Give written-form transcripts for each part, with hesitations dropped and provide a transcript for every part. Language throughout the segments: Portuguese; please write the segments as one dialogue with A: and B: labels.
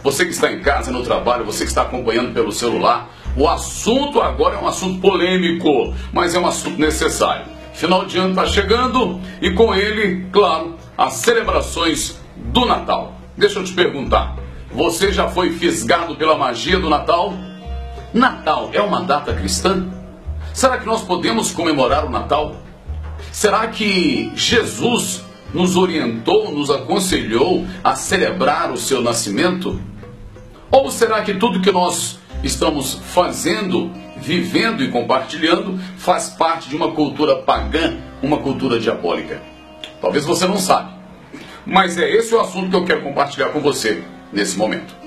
A: você que está em casa, no trabalho, você que está acompanhando pelo celular, o assunto agora é um assunto polêmico, mas é um assunto necessário. Final de ano está chegando e com ele, claro, as celebrações do Natal. Deixa eu te perguntar, você já foi fisgado pela magia do Natal? Natal é uma data cristã? Será que nós podemos comemorar o Natal? Será que Jesus nos orientou, nos aconselhou a celebrar o seu nascimento? Ou será que tudo que nós estamos fazendo, vivendo e compartilhando faz parte de uma cultura pagã, uma cultura diabólica? Talvez você não sabe, mas é esse o assunto que eu quero compartilhar com você nesse momento.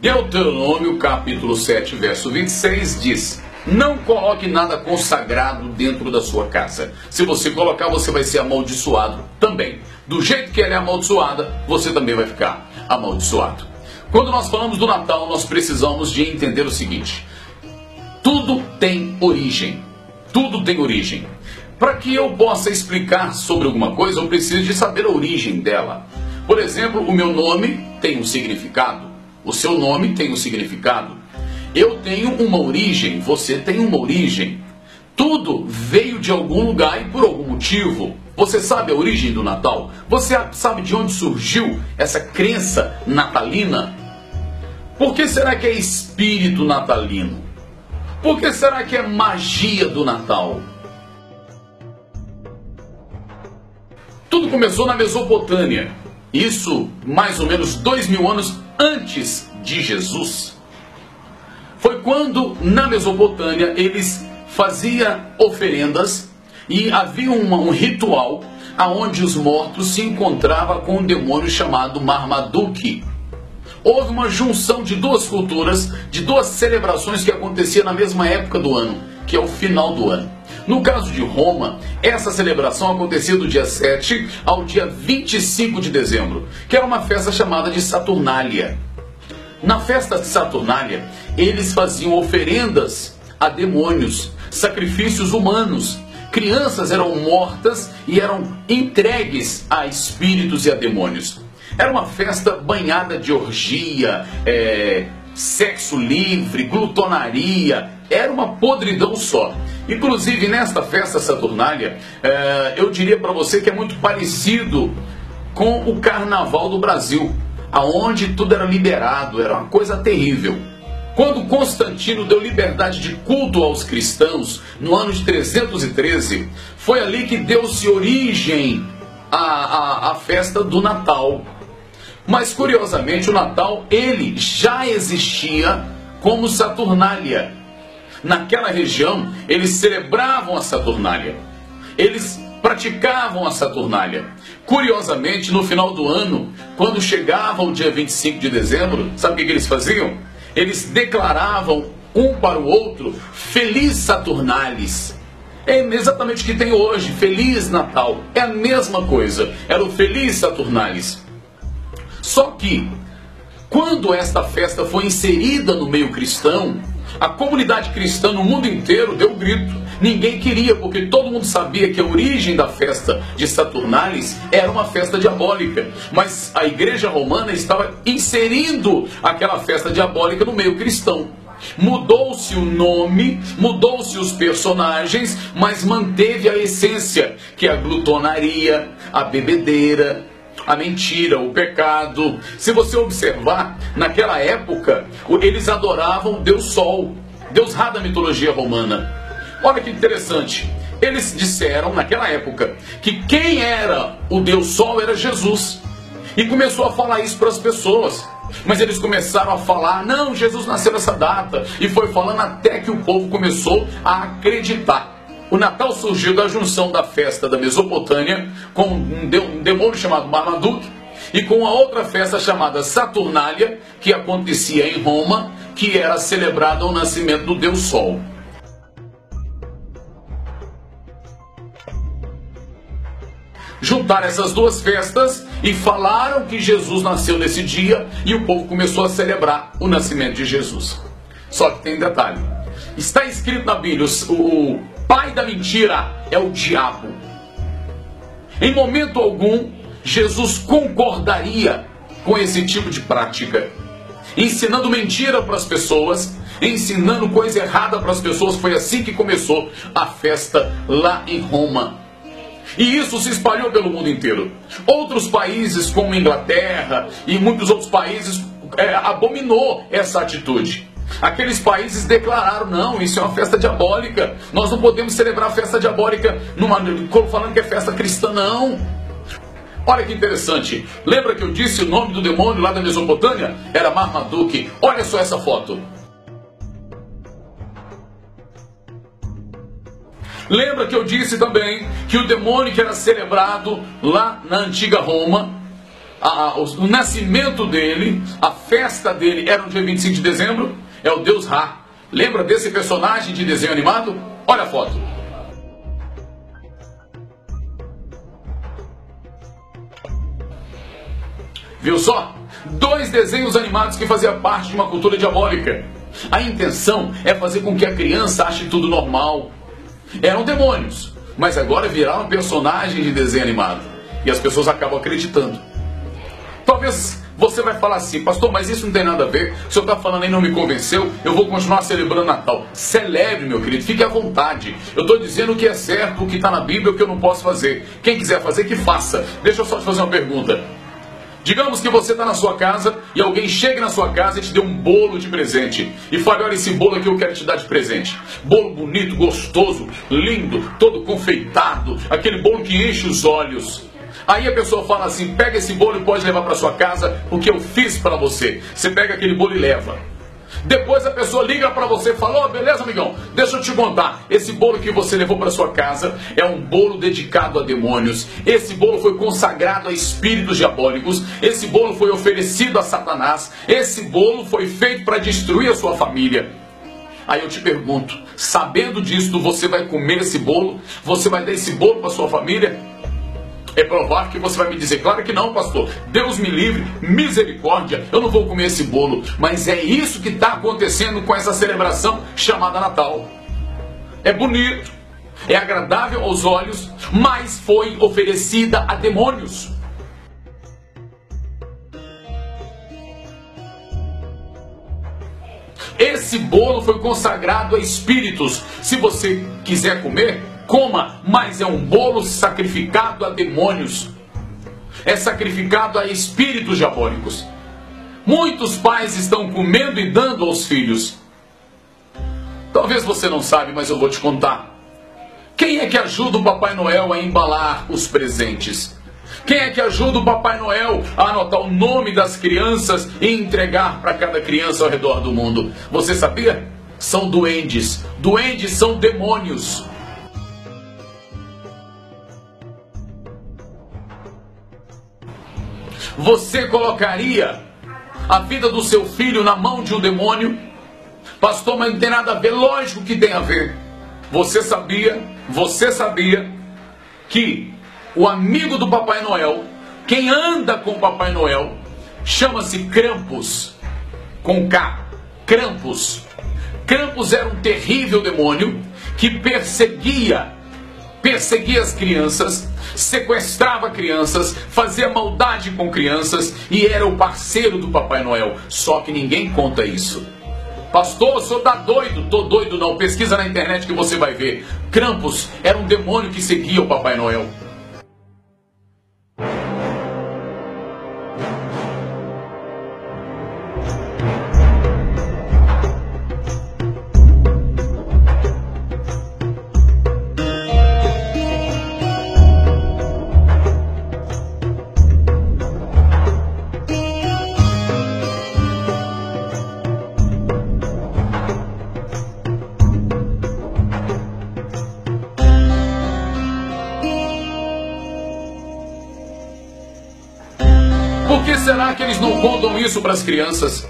A: Deuteronômio capítulo 7, verso 26 diz: não coloque nada consagrado dentro da sua casa. Se você colocar, você vai ser amaldiçoado também. Do jeito que ela é amaldiçoada, você também vai ficar amaldiçoado. Quando nós falamos do Natal, nós precisamos de entender o seguinte: tudo tem origem. Tudo tem origem. Para que eu possa explicar sobre alguma coisa, eu preciso de saber a origem dela. Por exemplo, o meu nome tem um significado. O seu nome tem um significado. Eu tenho uma origem, você tem uma origem. Tudo veio de algum lugar e por algum motivo. Você sabe a origem do Natal? Você sabe de onde surgiu essa crença natalina? Por que será que é espírito natalino? Por que será que é magia do Natal? Tudo começou na Mesopotâmia. Isso mais ou menos 2000 anos antes de Jesus. Foi quando na Mesopotâmia eles faziam oferendas e havia um ritual onde os mortos se encontravam com um demônio chamado Marmaduke. Houve uma junção de duas culturas, de duas celebrações que aconteciam na mesma época do ano, que é o final do ano. No caso de Roma, essa celebração acontecia do dia 7 ao dia 25 de dezembro, que era uma festa chamada de Saturnália. Na festa de Saturnália, eles faziam oferendas a demônios, sacrifícios humanos. Crianças eram mortas e eram entregues a espíritos e a demônios. Era uma festa banhada de orgia, sexo livre, glutonaria. Era uma podridão só. Inclusive, nesta festa Saturnália, eu diria para você que é muito parecido com o Carnaval do Brasil, aonde tudo era liberado, era uma coisa terrível. Quando Constantino deu liberdade de culto aos cristãos, no ano de 313, foi ali que deu-se origem à festa do Natal. Mas, curiosamente, o Natal, ele já existia como Saturnália. Naquela região, eles celebravam a Saturnália. Eles praticavam a Saturnália. Curiosamente, no final do ano, quando chegava o dia 25 de dezembro, sabe o que eles faziam? Eles declaravam um para o outro, Feliz Saturnalis. É exatamente o que tem hoje, Feliz Natal. É a mesma coisa, era o Feliz Saturnalis. Só que, quando esta festa foi inserida no meio cristão, a comunidade cristã no mundo inteiro deu um grito. Ninguém queria, porque todo mundo sabia que a origem da festa de Saturnalis era uma festa diabólica. Mas a igreja romana estava inserindo aquela festa diabólica no meio cristão. Mudou-se o nome, mudou-se os personagens, mas manteve a essência, que é a glutonaria, a bebedeira, a mentira, o pecado. Se você observar, naquela época, eles adoravam o Deus Sol, Deus Ra da mitologia romana. Olha que interessante. Eles disseram, naquela época, que quem era o Deus Sol era Jesus. E começou a falar isso para as pessoas. Mas eles começaram a falar, não, Jesus nasceu nessa data. E foi falando até que o povo começou a acreditar. O Natal surgiu da junção da festa da Mesopotâmia com um demônio chamado Marmaduke e com a outra festa chamada Saturnália, que acontecia em Roma, que era celebrada o nascimento do Deus Sol. Juntaram essas duas festas e falaram que Jesus nasceu nesse dia e o povo começou a celebrar o nascimento de Jesus. Só que tem um detalhe. Está escrito na Bíblia, pai da mentira é o diabo. Em momento algum, Jesus concordaria com esse tipo de prática, ensinando mentira para as pessoas, ensinando coisa errada para as pessoas. Foi assim que começou a festa lá em Roma. E isso se espalhou pelo mundo inteiro. Outros países, como Inglaterra e muitos outros países, abominou essa atitude. Aqueles países declararam: não, isso é uma festa diabólica, nós não podemos celebrar a festa diabólica falando que é festa cristã, não. Olha que interessante, lembra que eu disse o nome do demônio lá da Mesopotâmia? Era Marmaduke. Olha só essa foto. Lembra que eu disse também que o demônio que era celebrado lá na antiga Roma, o nascimento dele, a festa dele era no dia 25 de dezembro, é o deus Ra. Lembra desse personagem de desenho animado? Olha a foto. Viu só? 2 desenhos animados que faziam parte de uma cultura diabólica. A intenção é fazer com que a criança ache tudo normal. Eram demônios, mas agora viraram personagens de desenho animado. E as pessoas acabam acreditando. Talvez você vai falar assim: pastor, mas isso não tem nada a ver, o senhor está falando aí, não me convenceu, eu vou continuar celebrando Natal. Celebre, meu querido, fique à vontade. Eu estou dizendo o que é certo, o que está na Bíblia, o que eu não posso fazer. Quem quiser fazer, que faça. Deixa eu só te fazer uma pergunta. Digamos que você está na sua casa e alguém chega na sua casa e te dê um bolo de presente. E fala: olha, esse bolo aqui eu quero te dar de presente. Bolo bonito, gostoso, lindo, todo confeitado, aquele bolo que enche os olhos. Aí a pessoa fala assim: pega esse bolo e pode levar para sua casa, porque eu fiz para você. Você pega aquele bolo e leva. Depois a pessoa liga para você e fala: beleza, amigão, deixa eu te contar. Esse bolo que você levou para sua casa é um bolo dedicado a demônios. Esse bolo foi consagrado a espíritos diabólicos. Esse bolo foi oferecido a Satanás. Esse bolo foi feito para destruir a sua família. Aí eu te pergunto, sabendo disso, você vai comer esse bolo? Você vai dar esse bolo para sua família? É provável que você vai me dizer: claro que não, pastor, Deus me livre, misericórdia, eu não vou comer esse bolo. Mas é isso que está acontecendo com essa celebração chamada Natal. É bonito, é agradável aos olhos, mas foi oferecida a demônios. Esse bolo foi consagrado a espíritos. Se você quiser comer, coma, mas é um bolo sacrificado a demônios. É sacrificado a espíritos diabólicos. Muitos pais estão comendo e dando aos filhos. Talvez você não sabe, mas eu vou te contar. Quem é que ajuda o Papai Noel a embalar os presentes? Quem é que ajuda o Papai Noel a anotar o nome das crianças e entregar para cada criança ao redor do mundo? Você sabia? São duendes. Duendes são demônios. Você colocaria a vida do seu filho na mão de um demônio? Pastor, mas não tem nada a ver. Lógico que tem a ver. Você sabia que o amigo do Papai Noel, quem anda com o Papai Noel, chama-se Krampus, com K, Krampus. Krampus era um terrível demônio que perseguia as crianças, sequestrava crianças, fazia maldade com crianças e era o parceiro do Papai Noel. Só que ninguém conta isso. Pastor, o senhor tá doido? Tô doido não, pesquisa na internet que você vai ver. Krampus era um demônio que seguia o Papai Noel. Por que será que eles não contam isso para as crianças?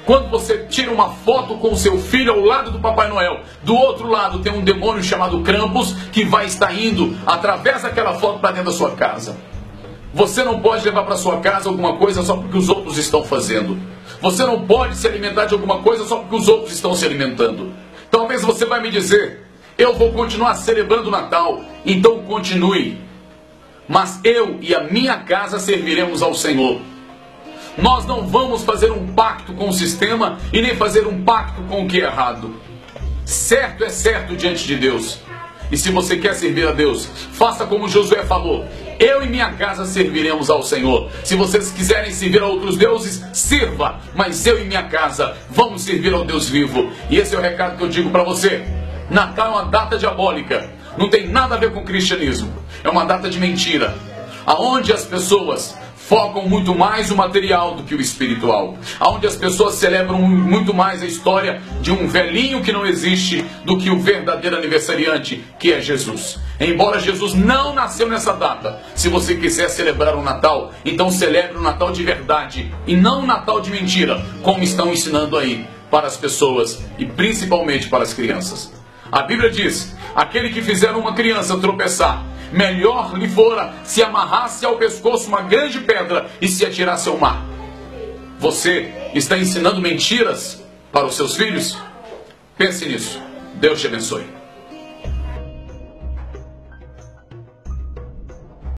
A: Quando você tira uma foto com o seu filho ao lado do Papai Noel, do outro lado tem um demônio chamado Krampus que vai estar indo através daquela foto para dentro da sua casa. Você não pode levar para sua casa alguma coisa só porque os outros estão fazendo. Você não pode se alimentar de alguma coisa só porque os outros estão se alimentando. Talvez você vai me dizer: eu vou continuar celebrando o Natal, então continue. Mas eu e a minha casa serviremos ao Senhor. Nós não vamos fazer um pacto com o sistema e nem fazer um pacto com o que é errado. Certo é certo diante de Deus. E se você quer servir a Deus, faça como Josué falou: eu e minha casa serviremos ao Senhor. Se vocês quiserem servir a outros deuses, sirva, mas eu e minha casa vamos servir ao Deus vivo. E esse é o recado que eu digo para você. Natal é uma data diabólica, não tem nada a ver com o cristianismo. É uma data de mentira, aonde as pessoas focam muito mais o material do que o espiritual, aonde as pessoas celebram muito mais a história de um velhinho que não existe do que o verdadeiro aniversariante, que é Jesus. Embora Jesus não nasceu nessa data, se você quiser celebrar o Natal, então celebre o Natal de verdade e não o Natal de mentira, como estão ensinando aí para as pessoas e principalmente para as crianças. A Bíblia diz: aquele que fizer uma criança tropeçar, melhor lhe fora se amarrasse ao pescoço uma grande pedra e se atirasse ao mar. Você está ensinando mentiras para os seus filhos? Pense nisso. Deus te abençoe.